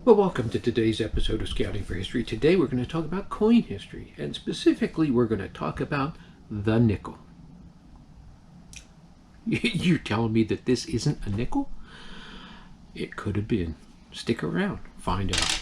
Well, welcome to today's episode of Scouting for History. Today we're going to talk about coin history, and specifically we're going to talk about the nickel. You're telling me that this isn't a nickel? It could have been. Stick around, find out.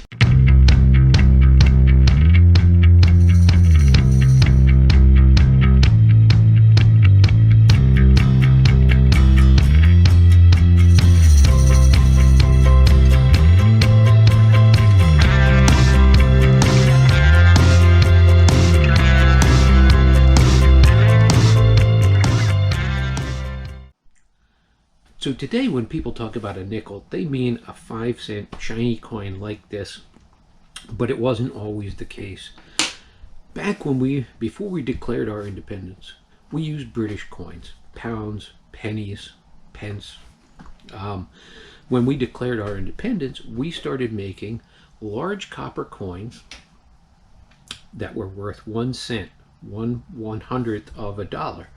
So today when people talk about a nickel, they mean a 5-cent shiny coin like this, but it wasn't always the case. Back before we declared our independence, we used British coins, pounds, pennies, pence. When we declared our independence, we started making large copper coins that were worth 1 cent, 1/100th of a dollar.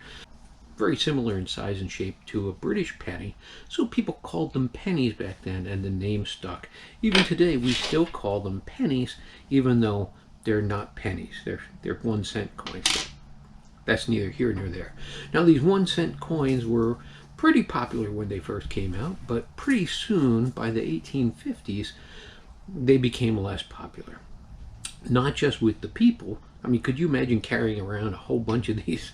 Very similar in size and shape to a British penny, so people called them pennies back then, and the name stuck. Even today we still call them pennies, even though they're not pennies. They're 1 cent coins. That's neither here nor there. Now these 1 cent coins were pretty popular when they first came out, but pretty soon, by the 1850s, they became less popular. Not just with the people. I mean, could you imagine carrying around a whole bunch of these?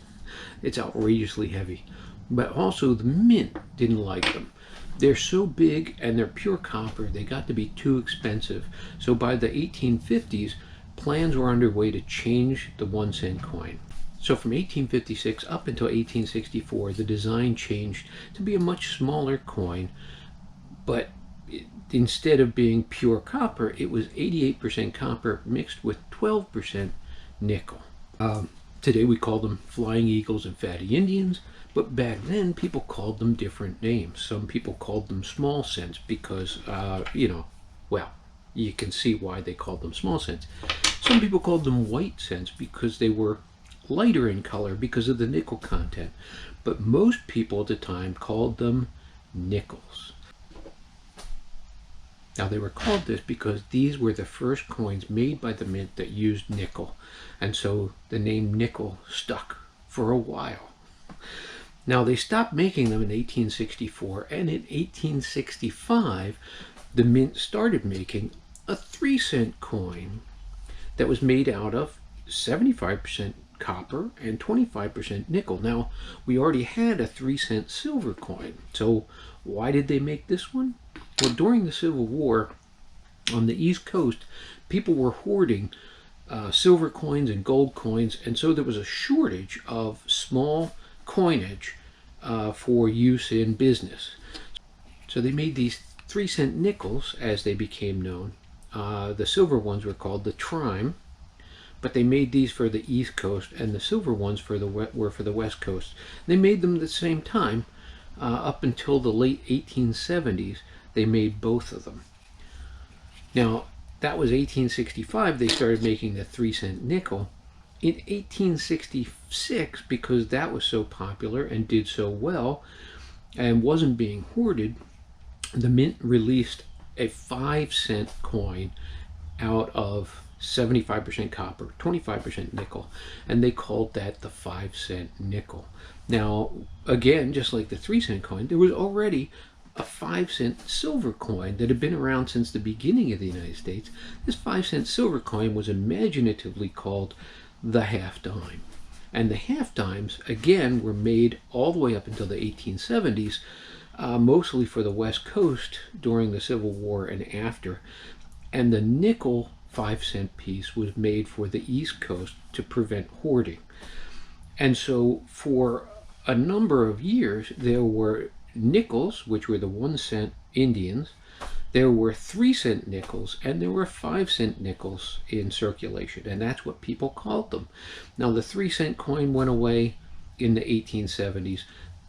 It's outrageously heavy. But also the mint didn't like them. They're so big and they're pure copper, they got to be too expensive. So by the 1850s, plans were underway to change the 1 cent coin. So from 1856 up until 1864, the design changed to be a much smaller coin, but instead of being pure copper, it was 88% copper mixed with 12% nickel. Today we call them Flying Eagles and Fatty Indians, but back then people called them different names. Some people called them small cents because, well, you can see why they called them small cents. Some people called them white cents because they were lighter in color because of the nickel content. But most people at the time called them nickels. Now they were called this because these were the first coins made by the mint that used nickel, and so the name nickel stuck for a while. Now they stopped making them in 1864, and in 1865 the mint started making a 3-cent coin that was made out of 75% copper and 25% nickel. Now we already had a 3-cent silver coin, so why did they make this one? Well, during the Civil War on the East Coast, people were hoarding silver coins and gold coins, and so there was a shortage of small coinage for use in business. So they made these 3-cent nickels, as they became known. The silver ones were called the trime, but they made these for the East Coast, and the silver ones were for the West Coast. They made them at the same time up until the late 1870s. They made both of them. Now, that was 1865. They started making the 3-cent nickel. In 1866, because that was so popular and did so well and wasn't being hoarded, the mint released a 5-cent coin out of 75% copper, 25% nickel, and they called that the 5-cent nickel. Now, again, just like the 3-cent coin, there was already a 5-cent silver coin that had been around since the beginning of the United States. This 5-cent silver coin was imaginatively called the half dime. And the half dimes, again, were made all the way up until the 1870s, mostly for the West Coast during the Civil War and after. And the nickel 5-cent piece was made for the East Coast to prevent hoarding. And so for a number of years, there were nickels, which were the 1-cent Indians, there were 3-cent nickels, and there were 5-cent nickels in circulation, and that's what people called them. Now the 3-cent coin went away in the 1870s.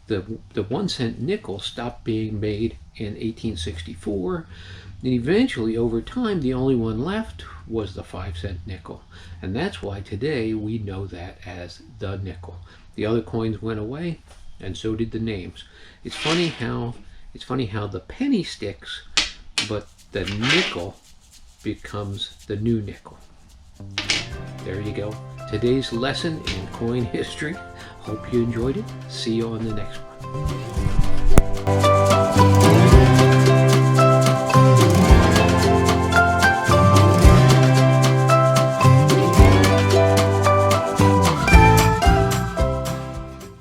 The 1-cent nickel stopped being made in 1864, and eventually over time the only one left was the 5-cent nickel, and that's why today we know that as the nickel. The other coins went away, and so did the names. It's funny how the penny sticks, but the nickel becomes the new nickel. There you go. Today's lesson in coin history. Hope you enjoyed it. See you on the next one.